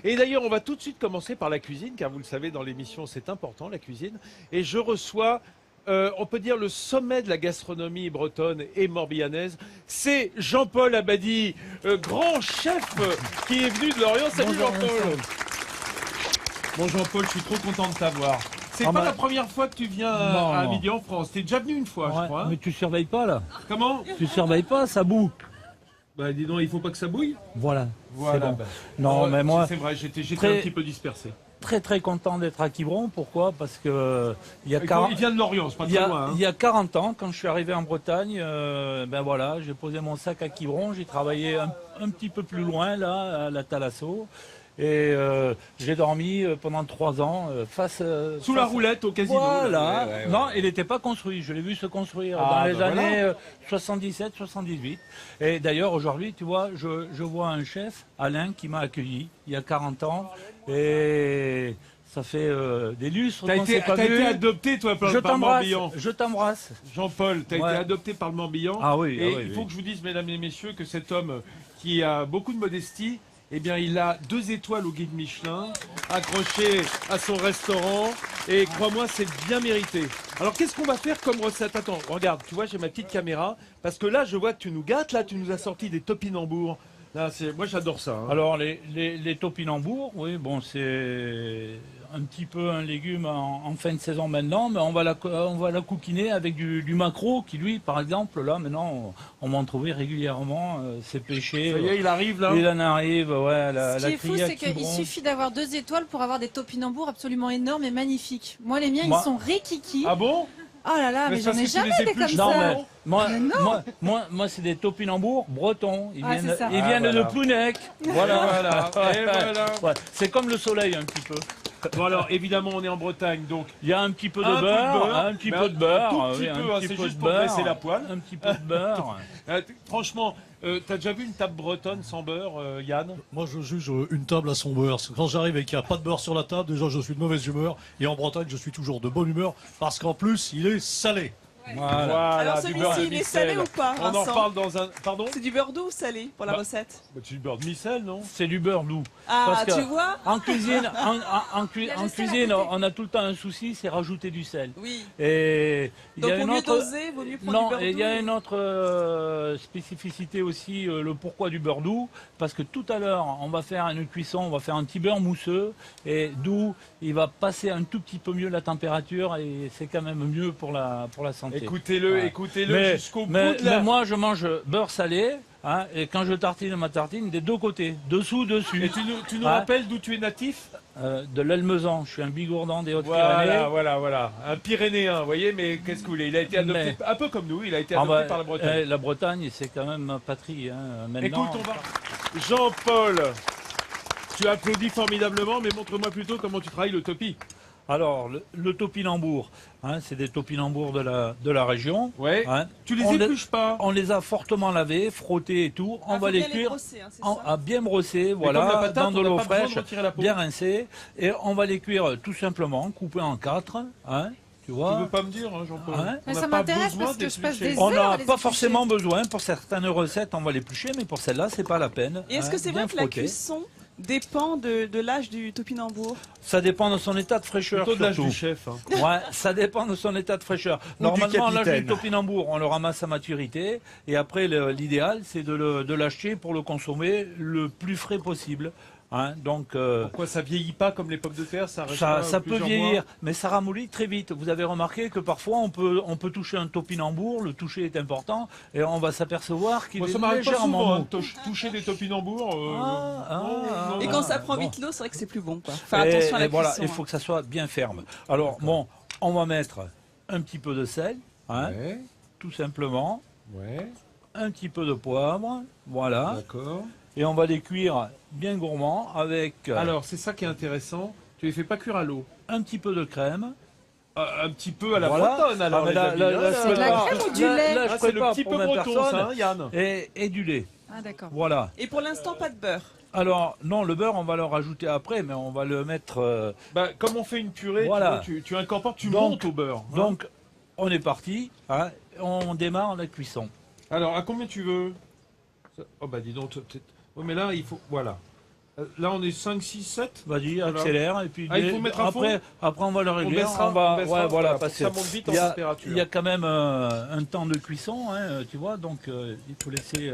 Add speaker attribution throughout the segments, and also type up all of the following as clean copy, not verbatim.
Speaker 1: Et d'ailleurs, on va tout de suite commencer par la cuisine, car vous le savez, dans l'émission, c'est important, la cuisine. Et je reçois, on peut dire, le sommet de la gastronomie bretonne et morbihannaise. C'est Jean-Paul Abadie, grand chef qui est venu de Lorient. Salut Jean-Paul. Bon Jean-Paul, je suis trop content de t'avoir. C'est pas la première fois que tu viens à Midi en France. T'es déjà venu une fois, je crois.
Speaker 2: Mais tu surveilles pas là.
Speaker 1: Comment?
Speaker 2: Tu surveilles pas, ça boue.
Speaker 1: Bah dis donc, il faut pas que ça bouille.
Speaker 2: Voilà.
Speaker 1: Voilà.
Speaker 2: Bon.
Speaker 1: Bah,
Speaker 2: Non, mais moi,
Speaker 1: c'est vrai, j'étais
Speaker 2: très-
Speaker 1: un petit peu dispersé.
Speaker 2: très content d'être à Quiberon. Pourquoi? Parce que il
Speaker 1: vient de Lorient, c'est pas très loin. Hein.
Speaker 2: il y a 40 ans, quand je suis arrivé en Bretagne, ben voilà, j'ai posé mon sac à Quiberon. J'ai travaillé un petit peu plus loin là, à la Thalasso. Et j'ai dormi pendant 3 ans
Speaker 1: sous la roulette au casino.
Speaker 2: Voilà.
Speaker 1: Ouais.
Speaker 2: Non, il n'était pas construit. Je l'ai vu se construire dans les années 77-78. Et d'ailleurs, aujourd'hui, tu vois, je vois un chef, Alain, qui m'a accueilli il y a 40 ans. Et ça fait des lustres.
Speaker 1: T'as été adopté, toi, par le Morbihan.
Speaker 2: Je t'embrasse.
Speaker 1: Jean-Paul, t'as été adopté par le Morbihan.
Speaker 2: Ah oui.
Speaker 1: Et il faut que je vous dise, mesdames et messieurs, que cet homme qui a beaucoup de modestie, eh bien, il a 2 étoiles au guide Michelin, accrochées à son restaurant. Et crois-moi, c'est bien mérité. Alors, qu'est-ce qu'on va faire comme recette? Attends, regarde, tu vois, j'ai ma petite caméra. Parce que là, je vois que tu nous gâtes. Là, tu nous as sorti des topinambours. Là, moi, j'adore ça. Hein.
Speaker 2: Alors, les topinambours, oui, bon, c'est un petit peu un légume en fin de saison maintenant, mais on va la coquiner avec du maquereau qui, lui, par exemple, là, maintenant, on va en trouver régulièrement. C'est pêché.
Speaker 1: Ça y est, il arrive là.
Speaker 2: Il en arrive, ouais.
Speaker 3: Ce qui est fou, c'est qu'il suffit d'avoir 2 étoiles pour avoir des topinambours absolument énormes et magnifiques. Moi, les miens, ils sont rikiki.
Speaker 1: Ah bon?
Speaker 3: Oh là là, mais j'en ai jamais été comme
Speaker 2: non,
Speaker 3: ça.
Speaker 2: Moi, c'est des topinambours bretons. Ils
Speaker 3: viennent,
Speaker 2: viennent de Plounec.
Speaker 1: Voilà. Et voilà.
Speaker 2: Ouais. C'est comme le soleil un petit peu.
Speaker 1: Bon alors, évidemment, on est en Bretagne, donc...
Speaker 2: Il y a un petit peu de beurre, un petit peu de beurre.
Speaker 1: Un tout petit peu, c'est juste pour dresser la poêle.
Speaker 2: Un petit peu de beurre.
Speaker 1: Franchement, t'as déjà vu une table bretonne sans beurre, Yann?
Speaker 4: Moi, je juge une table à son beurre. Quand j'arrive et qu'il n'y a pas de beurre sur la table, déjà, je suis de mauvaise humeur. Et en Bretagne, je suis toujours de bonne humeur parce qu'en plus, il est salé.
Speaker 1: Voilà.
Speaker 5: Alors celui-ci, il est salé ou pas,
Speaker 1: On en
Speaker 5: Vincent?
Speaker 1: parle dans un... Pardon?
Speaker 5: C'est du beurre doux ou salé pour la recette?
Speaker 1: C'est du beurre de micelle, non?
Speaker 2: C'est du beurre doux.
Speaker 5: Ah,
Speaker 2: Parce que
Speaker 5: tu vois?
Speaker 2: En cuisine, en cuisine, on a tout le temps un souci, c'est rajouter du sel.
Speaker 5: Oui.
Speaker 2: Et
Speaker 5: Donc vaut mieux doser, vaut mieux prendre du beurre doux.
Speaker 2: Il y a une autre spécificité aussi, le pourquoi du beurre doux, parce que tout à l'heure, on va faire une cuisson, on va faire un petit beurre mousseux, et doux, il va passer un tout petit peu mieux la température, et c'est quand même mieux pour la santé.
Speaker 1: Écoutez-le jusqu'au bout de la...
Speaker 2: Mais moi, je mange beurre salé, hein, et quand je tartine ma tartine, des 2 côtés, dessous, dessus.
Speaker 1: Et tu nous rappelles d'où tu es natif?
Speaker 2: De l'Elmezan, je suis un bigourdan des Hautes-Pyrénées.
Speaker 1: Voilà. Un Pyrénéen, vous voyez, mais qu'est-ce que vous voulez? Il a été adopté, un peu comme nous, il a été adopté par la Bretagne.
Speaker 2: La Bretagne, c'est quand même ma patrie. Hein, maintenant.
Speaker 1: Écoute, Jean-Paul, tu applaudis formidablement, mais montre-moi plutôt comment tu travailles le topi.
Speaker 2: Alors, le topinambour, hein, c'est des topinambours de la région.
Speaker 1: Ouais.
Speaker 2: Hein.
Speaker 1: Tu les épluches pas?
Speaker 2: On les a fortement lavés, frottés et tout. On va les cuire à bien brosser,
Speaker 1: voilà,
Speaker 2: voilà,
Speaker 1: patate,
Speaker 2: dans de l'eau fraîche,
Speaker 1: bien
Speaker 2: rincée. Et on va les cuire tout simplement, coupés en 4. Hein. Tu vois.
Speaker 1: Tu veux pas me dire, hein, Jean-Paul?
Speaker 3: Mais ça m'intéresse parce que je passe des heures
Speaker 2: On
Speaker 3: à
Speaker 2: n'a
Speaker 3: les
Speaker 2: pas
Speaker 3: éplucher.
Speaker 2: forcément besoin. Pour certaines recettes, on va l'éplucher, mais pour celle-là, c'est pas la peine.
Speaker 5: Et est-ce que c'est vrai que la cuisson dépend de l'âge du topinambour?
Speaker 2: Ça dépend de son état de fraîcheur.
Speaker 1: Plutôt de l'âge du chef. Hein.
Speaker 2: Ouais, ça dépend de son état de fraîcheur. Normalement, l'âge du topinambour, on le ramasse à maturité. Et après, l'idéal, c'est de l'acheter pour le consommer le plus frais possible. Hein, donc,
Speaker 1: pourquoi ça vieillit pas comme les pommes de terre? Ça
Speaker 2: peut vieillir, mais ça ramollit très vite. Vous avez remarqué que parfois on peut toucher un topinambour, le toucher est important, et on va s'apercevoir qu'il est légèrement mou.
Speaker 1: Toucher des topinambours.
Speaker 5: Et quand ça prend vite l'eau, c'est vrai que c'est plus bon. Quoi. Faire attention à la cuisson.
Speaker 2: Voilà, il faut que ça soit bien ferme. Alors bon, on va mettre un petit peu de sel, hein, tout simplement.
Speaker 1: Ouais.
Speaker 2: Un petit peu de poivre, voilà.
Speaker 1: D'accord.
Speaker 2: Et on va les cuire bien gourmands avec...
Speaker 1: Alors, c'est ça qui est intéressant. Tu les fais pas cuire à l'eau.
Speaker 2: Un petit peu de crème.
Speaker 1: Un petit peu à la bretonne, alors.
Speaker 3: C'est de la crème ou du lait?
Speaker 1: C'est le petit peu breton, ça, Yann.
Speaker 2: Et du lait.
Speaker 3: Ah, d'accord.
Speaker 2: Voilà.
Speaker 5: Et pour l'instant, pas de beurre?
Speaker 2: Alors, non, le beurre, on va le rajouter après, mais on va le mettre...
Speaker 1: comme on fait une purée,
Speaker 2: voilà.
Speaker 1: tu incorpores, tu montes au beurre.
Speaker 2: Hein. Donc, on est parti. Hein, on démarre la cuisson.
Speaker 1: Alors, à combien tu veux? Oh, bah dis donc... Oh, mais là, il faut... Voilà. Là, on est 5, 6, 7.
Speaker 2: Vas-y, accélère. Et puis
Speaker 1: il faut mettre un fond.
Speaker 2: Après, on va le régler.
Speaker 1: On baissera,
Speaker 2: voilà,
Speaker 1: pour que ça monte vite en température.
Speaker 2: Il y a quand même un temps de cuisson, hein, tu vois, donc il faut laisser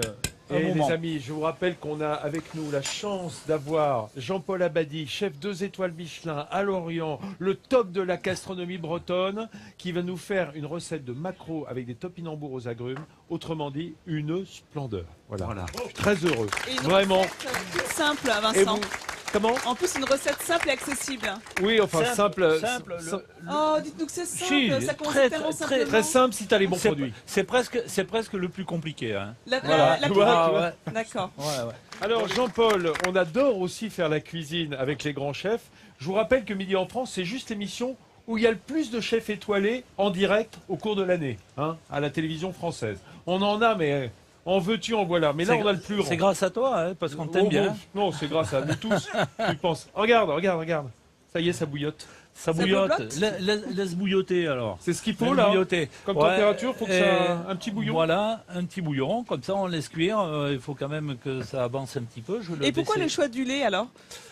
Speaker 2: un moment.
Speaker 1: Les amis, je vous rappelle qu'on a avec nous la chance d'avoir Jean-Paul Abadie, chef 2 étoiles Michelin à Lorient, le top de la gastronomie bretonne, qui va nous faire une recette de maquereau avec des topinambours aux agrumes. Autrement dit, une splendeur. Voilà. Je suis très heureux.
Speaker 5: Et une
Speaker 1: Vraiment.
Speaker 5: recette toute simple,
Speaker 1: Et
Speaker 5: Vincent.
Speaker 1: vous, comment?
Speaker 5: En plus, une recette simple et accessible.
Speaker 1: Oui, enfin simple.
Speaker 5: Oh, dites-nous que c'est simple.
Speaker 2: Si,
Speaker 5: ça commence
Speaker 2: très,
Speaker 5: tellement
Speaker 2: très,
Speaker 5: simplement.
Speaker 1: Très simple si tu as les bons produits.
Speaker 2: C'est presque le plus compliqué. Hein.
Speaker 5: La
Speaker 1: Tu vois,
Speaker 5: cuisine. D'accord.
Speaker 2: Ouais.
Speaker 1: Alors Jean-Paul, on adore aussi faire la cuisine avec les grands chefs. Je vous rappelle que Midi en France, c'est juste l'émission où il y a le plus de chefs étoilés en direct au cours de l'année, hein, à la télévision française. On en a, mais en veux-tu, en voilà. Mais là, on a le plus grand.
Speaker 2: C'est grâce à toi, hein, parce qu'on t'aime bien.
Speaker 1: Non, c'est grâce à nous tous, tu penses. Regarde. Ça y est, ça bouillotte.
Speaker 2: Ça bouillotte. Laisse bouillotter alors.
Speaker 1: C'est ce qu'il faut
Speaker 2: Laisse
Speaker 1: là.
Speaker 2: bouillotter.
Speaker 1: Comme température, il faut que ça un petit bouillon.
Speaker 2: Voilà, un petit bouillon, comme ça on laisse cuire. Il faut quand même que ça avance un petit peu.
Speaker 5: Et pourquoi le choix du lait alors?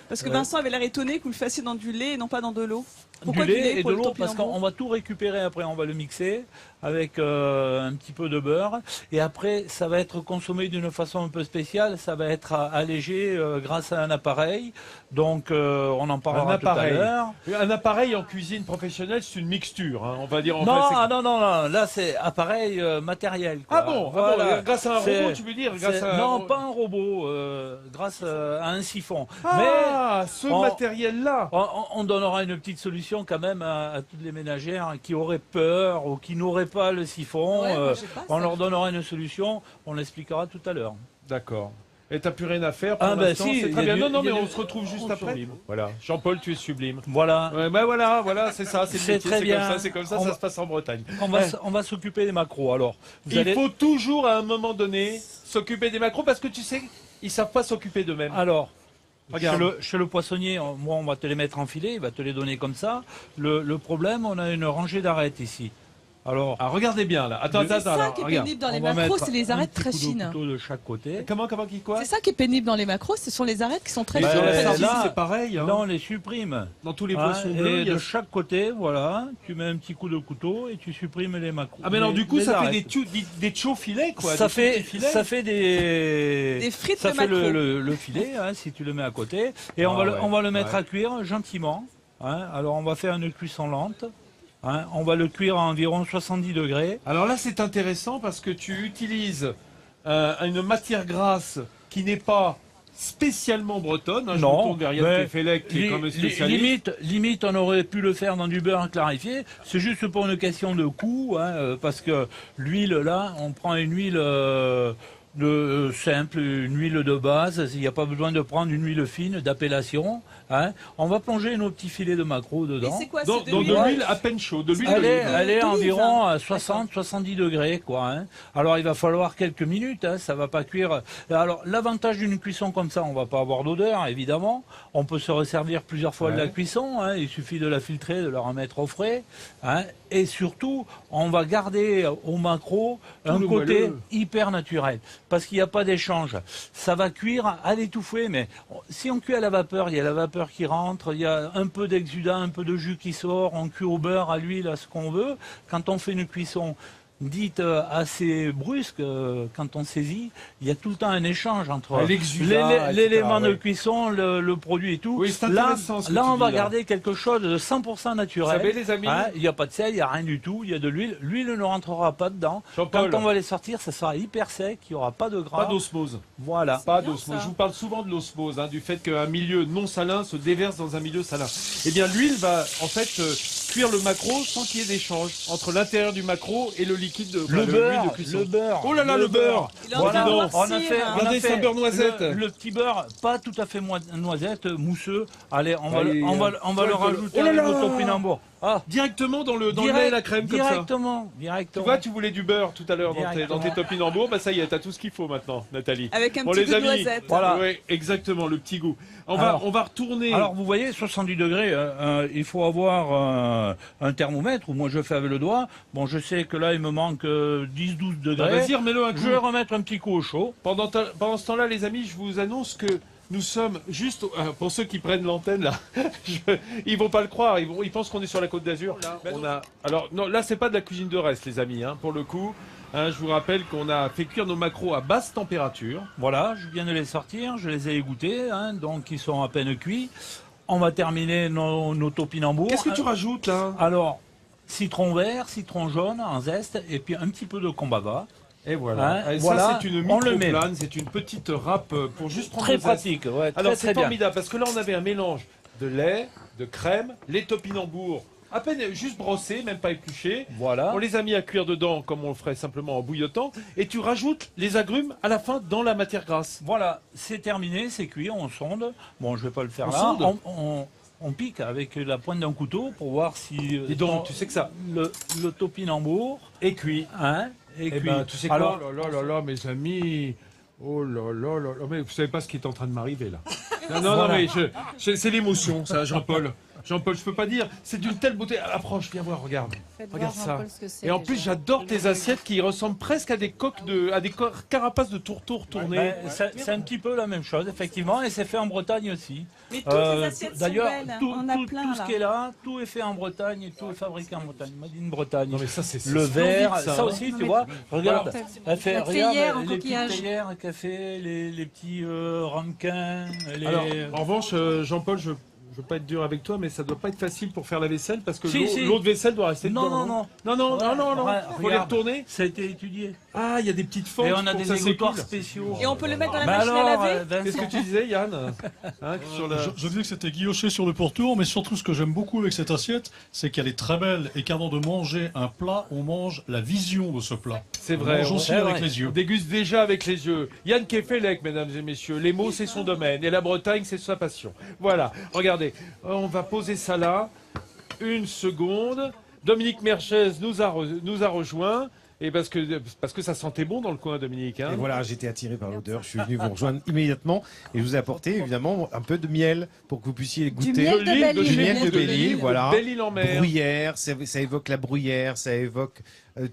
Speaker 5: Parce que
Speaker 2: Ouais.
Speaker 5: Vincent avait l'air étonné que vous le fassiez dans du lait et non pas dans de l'eau. Pourquoi
Speaker 2: du lait et
Speaker 5: pour
Speaker 2: de
Speaker 5: le
Speaker 2: l'eau parce
Speaker 5: topinambour
Speaker 2: qu'on va tout récupérer après, on va le mixer avec un petit peu de beurre et après ça va être consommé d'une façon un peu spéciale, ça va être allégé grâce à un appareil, donc on en parlera tout à l'heure.
Speaker 1: Un appareil en cuisine professionnelle, c'est une mixture, hein, on va dire.
Speaker 2: Non, là c'est appareil matériel. Quoi.
Speaker 1: Ah bon,
Speaker 2: Voilà.
Speaker 1: Grâce à un
Speaker 2: C'est-
Speaker 1: robot, tu veux dire
Speaker 2: Non, pas un robot, grâce à un siphon.
Speaker 1: Ah, ce
Speaker 2: on-
Speaker 1: matériel-là.
Speaker 2: On donnera une petite solution quand même à toutes les ménagères qui auraient peur ou qui n'auraient pas le siphon.
Speaker 5: Ouais, moi, j'ai pas
Speaker 2: on
Speaker 5: ça.
Speaker 2: leur donnera une solution, on l'expliquera tout à l'heure.
Speaker 1: D'accord. Et t'as plus rien à faire pour
Speaker 2: Ah, bah
Speaker 1: l'instant,
Speaker 2: si,
Speaker 1: c'est
Speaker 2: il y
Speaker 1: très
Speaker 2: a
Speaker 1: bien.
Speaker 2: du-
Speaker 1: Non,
Speaker 2: il y
Speaker 1: mais
Speaker 2: a
Speaker 1: on
Speaker 2: du-
Speaker 1: se retrouve juste
Speaker 2: on
Speaker 1: après.
Speaker 2: sublime.
Speaker 1: Voilà. Jean-Paul, tu es sublime.
Speaker 2: Voilà,
Speaker 1: Ouais, bah voilà, c'est ça, c'est le
Speaker 2: C'est
Speaker 1: métier,
Speaker 2: très bien.
Speaker 1: c'est comme ça,
Speaker 2: On
Speaker 1: ça
Speaker 2: va-
Speaker 1: se passe en Bretagne.
Speaker 2: on va s'occuper des macros. Alors, vous
Speaker 1: Il
Speaker 2: allez...
Speaker 1: faut toujours, à un moment donné, s'occuper des macros parce que tu sais, ils savent pas s'occuper d'eux-mêmes.
Speaker 2: Alors,
Speaker 1: Regarde.
Speaker 2: chez le poissonnier, moi on va te les mettre en filet, il va te les donner comme ça. Le problème, on a une rangée d'arêtes ici. Alors,
Speaker 1: Ah, regardez bien là. Attends,
Speaker 3: C'est ça
Speaker 1: alors,
Speaker 3: qui est
Speaker 1: regarde.
Speaker 3: pénible dans les
Speaker 2: on va
Speaker 3: macros,
Speaker 2: mettre
Speaker 3: c'est les
Speaker 2: un
Speaker 3: arêtes
Speaker 2: petit
Speaker 3: très
Speaker 2: coup de
Speaker 3: fines.
Speaker 2: couteau de chaque côté.
Speaker 1: Comment, qui quoi?
Speaker 3: C'est ça qui est pénible dans les macros, ce sont les arêtes qui sont très
Speaker 1: Mais
Speaker 2: Bah,
Speaker 1: sur
Speaker 3: fines.
Speaker 1: la
Speaker 2: là,
Speaker 1: sardine, c'est pareil. Hein.
Speaker 2: Là, on les supprime.
Speaker 1: Dans tous les
Speaker 2: Hein,
Speaker 1: poissons bleus,
Speaker 2: et
Speaker 1: il y a...
Speaker 2: de chaque côté, voilà, tu mets un petit coup de couteau et tu supprimes les macros.
Speaker 1: Ah mais alors du coup,
Speaker 2: Les
Speaker 1: ça fait
Speaker 2: arêtes.
Speaker 1: des chauds filets quoi.
Speaker 2: Ça
Speaker 1: des
Speaker 2: fait,
Speaker 1: petits filets.
Speaker 2: ça fait
Speaker 5: Des frites
Speaker 2: ça
Speaker 5: de
Speaker 2: fait
Speaker 5: maquereau.
Speaker 2: le filet, hein, si tu le mets à côté. Et
Speaker 1: Ah
Speaker 2: on va le mettre
Speaker 1: ouais.
Speaker 2: à cuire gentiment. Hein. Alors, on va faire une cuisson lente. Hein. On va le cuire à environ 70 degrés.
Speaker 1: Alors là, c'est intéressant parce que tu utilises une matière grasse qui n'est pas spécialement bretonne. Hein, je
Speaker 2: Non,
Speaker 1: me tourne vers Yann
Speaker 2: mais
Speaker 1: Kefelec qui est comme spécialiste.
Speaker 2: Limite, on aurait pu le faire dans du beurre clarifié. C'est juste pour une question de coût, hein, parce que l'huile, là, on prend une huile simple, une huile de base. Il n'y a pas besoin de prendre une huile fine d'appellation. Hein. On va plonger nos petits filets de maquereau
Speaker 5: Et
Speaker 2: dedans.
Speaker 5: c'est quoi
Speaker 1: Donc
Speaker 5: c'est
Speaker 1: de
Speaker 5: l'huile
Speaker 1: l'huile à peine chaude, de l'huile
Speaker 2: Elle
Speaker 1: d'olive.
Speaker 2: est
Speaker 5: d'olive.
Speaker 2: environ à 60-70 degrés, quoi. Hein. Alors il va falloir quelques minutes, hein, ça va pas cuire. Alors l'avantage d'une cuisson comme ça, on va pas avoir d'odeur, évidemment. On peut se resservir plusieurs fois de la
Speaker 1: Ouais.
Speaker 2: cuisson. Hein. Il suffit de la filtrer, de la remettre au frais. Hein. Et surtout, on va garder au maquereau un
Speaker 1: le
Speaker 2: côté
Speaker 1: moelleux.
Speaker 2: hyper naturel, parce qu'il n'y a pas d'échange. Ça va cuire à l'étouffée, mais si on cuit à la vapeur, il y a la vapeur qui rentre, il y a un peu d'exudat, un peu de jus qui sort, on cuit au beurre, à l'huile, à ce qu'on veut. Quand on fait une cuisson dite assez brusque, quand on saisit, il y a tout le temps un échange entre
Speaker 1: Ah, l'exudat,
Speaker 2: l'élément
Speaker 1: etc.,
Speaker 2: de cuisson, le produit et tout.
Speaker 1: Oui, c'est
Speaker 2: là,
Speaker 1: intéressant ce que
Speaker 2: là
Speaker 1: tu
Speaker 2: on
Speaker 1: dis,
Speaker 2: va
Speaker 1: là.
Speaker 2: garder quelque chose de 100%
Speaker 1: Vous
Speaker 2: naturel.
Speaker 1: savez les amis,
Speaker 2: Hein, il n'y a pas de sel, il n'y a rien du tout, il y a de l'huile. L'huile ne rentrera pas dedans.
Speaker 1: Jean-Paul,
Speaker 2: Quand on va les sortir, ça sera hyper sec, il n'y aura pas de gras.
Speaker 1: pas d'osmose.
Speaker 2: Voilà.
Speaker 1: Pas
Speaker 5: bien,
Speaker 1: d'osmose.
Speaker 5: ça.
Speaker 1: Je vous parle souvent de l'osmose, hein, du fait qu'un milieu non salin se déverse dans un milieu salin. Eh bien, l'huile va en fait cuire le maquereau sans qu'il y ait d'échange entre l'intérieur du maquereau et le liquide de
Speaker 2: Le
Speaker 1: l'huile
Speaker 2: beurre,
Speaker 1: de cuisson.
Speaker 2: le beurre.
Speaker 1: Oh là là, le beurre.
Speaker 5: Il est en
Speaker 1: Voilà.
Speaker 5: train de
Speaker 1: donc.
Speaker 2: On a
Speaker 5: noircir.
Speaker 2: fait,
Speaker 1: Regardez, c'est un beurre noisette.
Speaker 2: Le petit beurre, pas tout à fait noisette, mousseux. Allez, on va
Speaker 1: Allez,
Speaker 2: le rajouter
Speaker 1: oh là
Speaker 2: avec
Speaker 1: là.
Speaker 2: le topinambour. Ah,
Speaker 1: Directement dans le lait et la crème comme ça.
Speaker 2: directement.
Speaker 1: Tu vois, tu voulais du beurre tout à l'heure dans tes topinambours, bah ça y est, t'as tout ce qu'il faut maintenant, Nathalie.
Speaker 5: Avec un
Speaker 1: Bon,
Speaker 5: petit
Speaker 1: les
Speaker 5: goût de
Speaker 1: amis,
Speaker 5: noisette.
Speaker 2: Voilà.
Speaker 1: Oui, exactement, le petit goût. On
Speaker 2: Alors,
Speaker 1: va retourner.
Speaker 2: Alors vous voyez, 70 degrés, il faut avoir un thermomètre, ou moi je fais avec le doigt. Bon, je sais que là il me manque 10-12
Speaker 1: Bah,
Speaker 2: degrés.
Speaker 1: vas-y, remets-le un coup.
Speaker 2: Je vais remettre un petit coup au chaud.
Speaker 1: Pendant ce temps-là, les amis, je vous annonce que nous sommes juste, pour ceux qui prennent l'antenne là, ils vont pas le croire, ils pensent qu'on est sur la Côte d'Azur. Alors non, là c'est pas de la cuisine de reste les amis, hein, pour le coup. Hein, je vous rappelle qu'on a fait cuire nos maquereaux à basse température.
Speaker 2: Voilà, je viens de les sortir, je les ai égouttés, hein, donc ils sont à peine cuits. On va terminer nos topinambours.
Speaker 1: Qu'est-ce que tu rajoutes là?
Speaker 2: Alors, citron vert, citron jaune en zeste, et puis un petit peu de combava.
Speaker 1: Et voilà.
Speaker 2: Hein,
Speaker 1: Et
Speaker 2: voilà,
Speaker 1: ça, c'est une
Speaker 2: on le met.
Speaker 1: micro-plane, c'est une petite râpe pour juste prendre
Speaker 2: Très
Speaker 1: le zeste.
Speaker 2: pratique, ouais,
Speaker 1: Alors
Speaker 2: très
Speaker 1: c'est
Speaker 2: bien.
Speaker 1: formidable parce que là on avait un mélange de lait, de crème, les topinambours à peine juste brossés, même pas épluchés.
Speaker 2: Voilà.
Speaker 1: On les a mis à cuire dedans comme on le ferait simplement en bouillotant et tu rajoutes les agrumes à la fin dans la matière grasse.
Speaker 2: Voilà, c'est terminé, c'est cuit, on sonde. Bon, je vais pas le faire
Speaker 1: On
Speaker 2: là.
Speaker 1: sonde
Speaker 2: On pique avec la pointe d'un couteau pour voir si
Speaker 1: Dis donc, tu sais que ça
Speaker 2: le topinambour
Speaker 1: est cuit.
Speaker 2: hein, est
Speaker 1: Eh
Speaker 2: cuit.
Speaker 1: ben, tu sais quoi?
Speaker 2: Alors,
Speaker 1: Oh là là là, mes amis. Oh là là là là. Mais vous savez pas ce qui est en train de m'arriver là. Non,
Speaker 2: Voilà.
Speaker 1: mais c'est l'émotion, ça, Jean-Paul. Jean-Paul, je peux pas dire. C'est d'une telle beauté. Approche, viens voir, regarde.
Speaker 3: Faites
Speaker 1: Regarde
Speaker 3: voir,
Speaker 1: ça.
Speaker 3: Jean-Paul, ce que c'est,
Speaker 1: Et en
Speaker 3: déjà.
Speaker 1: plus, j'adore tes assiettes qui ressemblent presque à des coques à des carapaces de tourteau tournées.
Speaker 2: ben, c'est un petit peu la même chose, effectivement, et c'est fait en Bretagne aussi.
Speaker 5: Mais toutes les assiettes sont
Speaker 2: D'ailleurs,
Speaker 5: belles.
Speaker 2: tout,
Speaker 5: On a
Speaker 2: tout-
Speaker 5: plein
Speaker 2: tout ce
Speaker 5: là.
Speaker 2: qui est là, tout est fait en Bretagne et tout est fabriqué en Bretagne. Made in Bretagne.
Speaker 1: Non mais ça c'est
Speaker 2: Le
Speaker 1: splendide,
Speaker 2: verre,
Speaker 1: ça,
Speaker 2: ça
Speaker 1: hein.
Speaker 2: aussi,
Speaker 3: Non,
Speaker 2: tu
Speaker 3: mais-
Speaker 2: vois, regarde,
Speaker 3: Voilà.
Speaker 2: elle fait,
Speaker 3: La
Speaker 2: regarde
Speaker 3: théière en
Speaker 2: les petites
Speaker 3: coquillage.
Speaker 2: théières qu'elle fait, les petits ramequins, les...
Speaker 1: Alors, en revanche, Jean-Paul, je veux pas être dur avec toi, mais ça doit pas être facile pour faire la vaisselle parce que
Speaker 2: Si, si.
Speaker 1: l'eau de vaisselle doit rester
Speaker 2: Non,
Speaker 1: dedans.
Speaker 2: non,
Speaker 1: non, non,
Speaker 2: Ouais,
Speaker 1: non, non,
Speaker 2: ouais,
Speaker 1: faut les
Speaker 2: regarde.
Speaker 1: retourner.
Speaker 2: Ça a été étudié.
Speaker 1: Ah, il y a des petites fentes
Speaker 2: Et on a
Speaker 1: pour
Speaker 2: des
Speaker 1: que ça
Speaker 2: égouttoirs
Speaker 1: s'écoule.
Speaker 2: spéciaux.
Speaker 5: Et on peut le mettre dans la
Speaker 2: Mais
Speaker 5: machine
Speaker 2: alors,
Speaker 5: à laver
Speaker 1: Qu'est-ce que tu disais, Yann? Hein, sur la...
Speaker 4: Je disais que c'était guilloché sur le pourtour, mais surtout ce que j'aime beaucoup avec cette assiette, c'est qu'elle est très belle et qu'avant de manger un plat, on mange la vision de ce plat.
Speaker 1: C'est
Speaker 4: On
Speaker 1: vrai.
Speaker 4: mange aussi
Speaker 2: c'est
Speaker 4: avec
Speaker 2: vrai.
Speaker 4: les
Speaker 1: On
Speaker 4: yeux.
Speaker 1: déguste déjà avec les yeux. Yann Kefelec, mesdames et messieurs. Les mots, c'est son domaine. Et la Bretagne, c'est sa passion. Voilà. Regardez. On va poser ça là. Une seconde. Dominique Merchez nous a rejoint. Et parce que ça sentait bon dans le coin, Dominique. Hein.
Speaker 6: Et voilà, j'étais attiré par l'odeur, je suis venu vous rejoindre immédiatement et je vous ai apporté évidemment un peu de miel pour que vous puissiez goûter.
Speaker 3: miel de
Speaker 1: l'île
Speaker 3: Belle-Île.
Speaker 6: Du miel de
Speaker 1: l'île
Speaker 6: Belle-Île, voilà.
Speaker 1: Belle-Île en mer.
Speaker 6: Bruyère, ça évoque la bruyère, ça évoque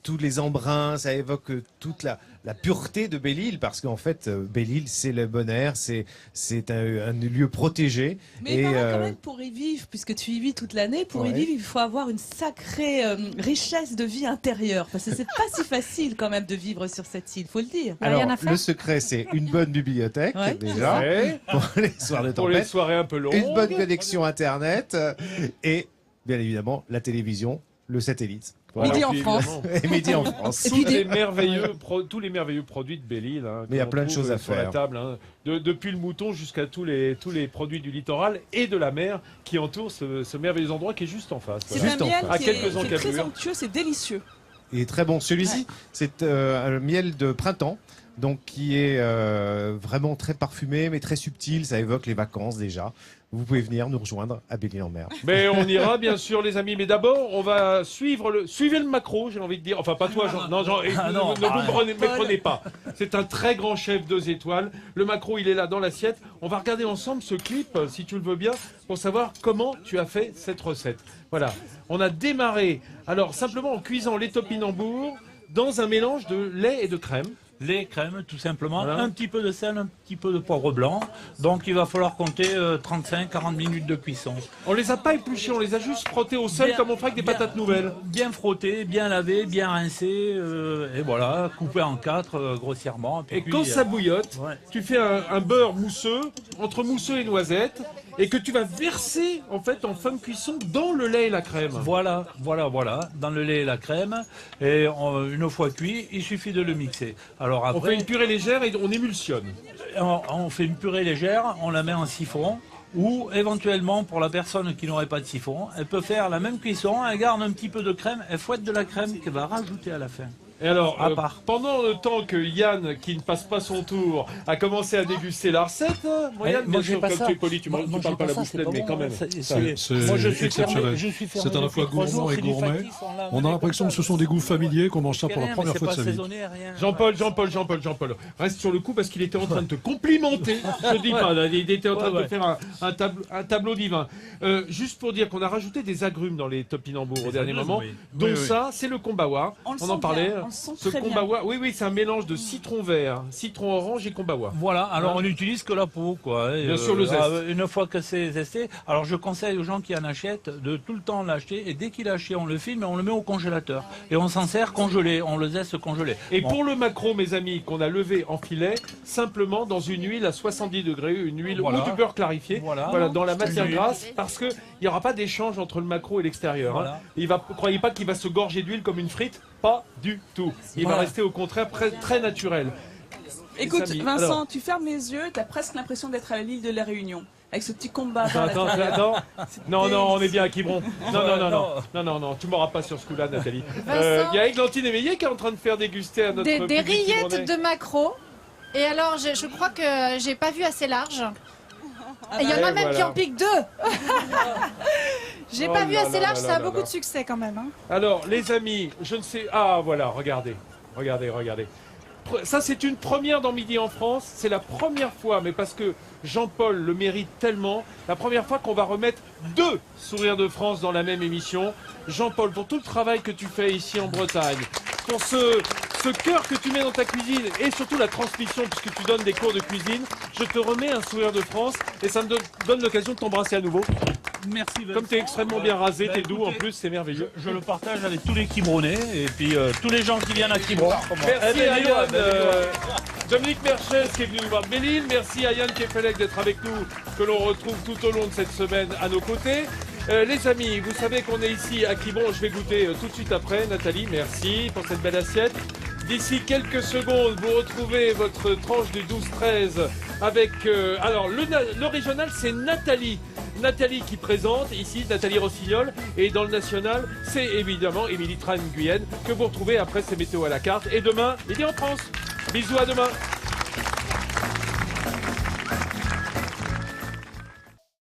Speaker 6: tous les embruns, ça évoque toute la pureté de Belle-Île parce qu'en fait, Belle-Île, c'est le bon air, c'est un lieu protégé.
Speaker 5: Mais il paraît quand même pour y vivre, puisque tu y vis toute l'année, pour y
Speaker 6: Ouais.
Speaker 5: vivre, il faut avoir une sacrée richesse de vie intérieure. Parce que c'est pas si facile quand même de vivre sur cette île, faut le dire.
Speaker 3: Il y a rien
Speaker 6: Alors,
Speaker 3: à faire.
Speaker 6: le secret, c'est une bonne bibliothèque
Speaker 5: Ouais.
Speaker 6: déjà
Speaker 1: Ouais.
Speaker 6: pour les soirs de
Speaker 1: Pour les
Speaker 6: tempête,
Speaker 1: soirées un peu longues.
Speaker 6: une bonne connexion internet et bien évidemment la télévision, le satellite. Voilà.
Speaker 5: Midi en
Speaker 1: Puis,
Speaker 5: France.
Speaker 1: évidemment,
Speaker 6: Et midi en France.
Speaker 5: Et puis
Speaker 1: tous les merveilleux produits de Belle-Île. Hein,
Speaker 6: Mais il y a
Speaker 1: qu'on
Speaker 6: plein de
Speaker 1: trouve
Speaker 6: choses à
Speaker 1: sur la
Speaker 6: faire.
Speaker 1: table, hein. Depuis le mouton jusqu'à tous les produits du littoral et de la mer qui entourent ce merveilleux endroit qui est juste en face.
Speaker 5: C'est
Speaker 1: voilà.
Speaker 6: Juste
Speaker 5: un
Speaker 6: en
Speaker 5: miel
Speaker 6: face.
Speaker 1: À
Speaker 5: qui
Speaker 1: quelques
Speaker 5: est très
Speaker 1: encablures.
Speaker 5: onctueux, c'est délicieux.
Speaker 6: Et très bon. Celui-ci, c'est un miel de printemps, donc qui est vraiment très parfumé, mais très subtil. Ça évoque les vacances déjà. Vous pouvez venir nous rejoindre à Belle-Île-en-Mer.
Speaker 1: Mais on ira bien sûr les amis. Mais d'abord on va suivez le macro, j'ai envie de dire. Enfin pas toi Jean. Non Jean,
Speaker 2: Ah non,
Speaker 1: ne vous
Speaker 2: arrête.
Speaker 1: méprenez pas. C'est un très grand chef 2 étoiles. Le macro il est là dans l'assiette. On va regarder ensemble ce clip si tu le veux bien pour savoir comment tu as fait cette recette. Voilà. On a démarré alors simplement en cuisant les topinambours dans un mélange de lait et de crème.
Speaker 2: Lait, crème, tout simplement,
Speaker 1: Voilà.
Speaker 2: un petit peu de sel, un petit peu de poivre blanc. Donc il va falloir compter 35-40 minutes de cuisson.
Speaker 1: On les a pas épluchés, on les a juste frottés au sel
Speaker 2: Bien-
Speaker 1: comme on ferait avec des
Speaker 2: bien-
Speaker 1: patates nouvelles.
Speaker 2: Bien frotté, bien lavé, bien rincé, et voilà, coupé en 4 grossièrement.
Speaker 1: Et
Speaker 2: puis,
Speaker 1: quand ça bouillotte,
Speaker 2: ouais.
Speaker 1: tu fais un beurre mousseux, entre mousseux et noisette, et que tu vas verser en fait en fin de cuisson dans le lait et la crème.
Speaker 2: Voilà, dans le lait et la crème. Et une fois cuit, il suffit de le mixer. Alors
Speaker 1: On
Speaker 2: après,
Speaker 1: fait une purée légère et on émulsionne.
Speaker 2: on fait une purée légère, on la met en siphon. Ou éventuellement, pour la personne qui n'aurait pas de siphon, elle peut faire la même cuisson, elle garde un petit peu de crème, elle fouette de la crème qu'elle va rajouter à la fin.
Speaker 1: Et alors,
Speaker 2: À part.
Speaker 1: pendant le temps que Yann, qui ne passe pas son tour, a commencé à déguster la recette, Yann, bien
Speaker 2: moi,
Speaker 1: sûr,
Speaker 2: j'ai pas
Speaker 1: comme
Speaker 2: ça.
Speaker 1: tu es poli, tu
Speaker 2: Moi,
Speaker 1: parles
Speaker 2: j'ai
Speaker 1: pas la
Speaker 2: ça,
Speaker 1: bouche
Speaker 2: c'est
Speaker 1: pleine,
Speaker 2: pas
Speaker 1: mais
Speaker 2: bon,
Speaker 1: quand même.
Speaker 2: hein,
Speaker 4: C'est
Speaker 2: moi, je suis
Speaker 4: exceptionnel.
Speaker 2: fermé, je suis fermé
Speaker 4: C'est à la
Speaker 2: depuis
Speaker 4: fois
Speaker 2: 3 jours,
Speaker 4: gourmand et
Speaker 2: c'est du
Speaker 4: gourmet.
Speaker 2: factice, l'a
Speaker 4: On a l'impression que ce sont des goûts familiers, qu'on mange ça pour la
Speaker 2: rien,
Speaker 4: première
Speaker 2: mais
Speaker 4: fois de
Speaker 2: c'est
Speaker 4: sa
Speaker 2: pas
Speaker 4: vie.
Speaker 2: saisonné, rien.
Speaker 1: Jean-Paul, reste sur le coup parce qu'il était en train de te complimenter. Je te dis pas, là, il était en train de
Speaker 2: Ouais.
Speaker 1: te faire un tableau divin. Juste pour dire qu'on a rajouté des agrumes dans les topinambours au dernier
Speaker 2: agrumes,
Speaker 1: moment,
Speaker 2: oui.
Speaker 1: dont
Speaker 2: Oui, oui.
Speaker 1: ça, c'est le kombawa.
Speaker 5: On le
Speaker 1: On
Speaker 5: sent
Speaker 1: en parlait.
Speaker 5: bien, le sent
Speaker 1: Ce
Speaker 5: très bien.
Speaker 1: Kombawa, oui, c'est un mélange de citron vert, citron orange et Kombawa.
Speaker 2: Voilà, alors
Speaker 1: Hein?
Speaker 2: on n'utilise que la peau, quoi. Et,
Speaker 1: Bien sûr, le zeste.
Speaker 2: Une fois que c'est zesté, alors je conseille aux gens qui en achètent de tout le temps l'acheter, et dès qu'il est acheté, on le filme et on le met au congélateur. Et on s'en sert congelé, on le zeste congelé.
Speaker 1: Et
Speaker 2: Bon.
Speaker 1: pour le maquereau, mes amis, qu'on a levé en filet, simplement dans une huile à 70 degrés, une huile
Speaker 2: Voilà.
Speaker 1: ou du beurre clarifié,
Speaker 2: Voilà.
Speaker 1: dans la matière
Speaker 2: Une huile.
Speaker 1: grasse, parce qu'il n'y aura pas d'échange entre le maquereau et l'extérieur.
Speaker 2: Voilà.
Speaker 1: Hein. Croyez pas qu'il va se gorger d'huile comme une frite, pas du tout. Il va
Speaker 2: Voilà.
Speaker 1: rester au contraire très naturel.
Speaker 5: Écoute,
Speaker 1: Les amis,
Speaker 5: Vincent,
Speaker 1: alors-
Speaker 5: tu fermes les yeux, t'as presque l'impression d'être à l'île de la Réunion. Avec ce petit combat.
Speaker 1: Attends, non, on est bien à Quiberon. Non, tu m'auras pas sur ce coup-là, Nathalie.
Speaker 3: Vincent.
Speaker 1: Il y a Églantine Éveillé qui est en train de faire déguster à notre
Speaker 3: Des
Speaker 1: public
Speaker 3: rillettes
Speaker 1: quiberonais.
Speaker 3: de maquereau. Et alors, je crois que j'ai pas vu assez large. Et il y en a
Speaker 1: Et
Speaker 3: même qui
Speaker 1: voilà.
Speaker 3: en piquent 2. J'ai
Speaker 1: Oh
Speaker 3: pas vu
Speaker 1: là
Speaker 3: assez
Speaker 1: là
Speaker 3: large,
Speaker 1: là
Speaker 3: ça a
Speaker 1: là
Speaker 3: beaucoup
Speaker 1: là.
Speaker 3: de succès quand même. Hein.
Speaker 1: Alors, les amis, je ne sais... Ah, voilà, regardez. Ça, c'est une première dans Midi en France. C'est la première fois, mais parce que Jean-Paul le mérite tellement, la première fois qu'on va remettre 2 sourires de France dans la même émission. Jean-Paul, pour tout le travail que tu fais ici en Bretagne, pour ce cœur que tu mets dans ta cuisine et surtout la transmission, puisque tu donnes des cours de cuisine, je te remets un sourire de France et ça me donne l'occasion de t'embrasser à nouveau.
Speaker 2: Merci Vincent.
Speaker 1: Comme tu es extrêmement bien rasé,
Speaker 2: Bah,
Speaker 1: t'es doux en
Speaker 2: écoutez,
Speaker 1: plus, c'est merveilleux.
Speaker 2: Je le partage avec tous les Quiberonnais et puis tous les gens qui viennent à Quiberon.
Speaker 1: Merci à Yann, Dominique Merchez qui est venu nous voir de Belle-Île. Merci à Yann Kefelec d'être avec nous, que l'on retrouve tout au long de cette semaine à nos côtés. Les amis, vous savez qu'on est ici à Quiberon. Je vais goûter tout de suite après. Nathalie, merci pour cette belle assiette. D'ici quelques secondes, vous retrouvez votre tranche du 12-13 avec... alors, le régional, c'est Nathalie. Nathalie qui présente, ici, Nathalie Rossignol. Et dans le national, c'est évidemment Émilie Tran-Guyenne que vous retrouvez après ces météos à la carte. Et demain, Midi en France. Bisous, à demain.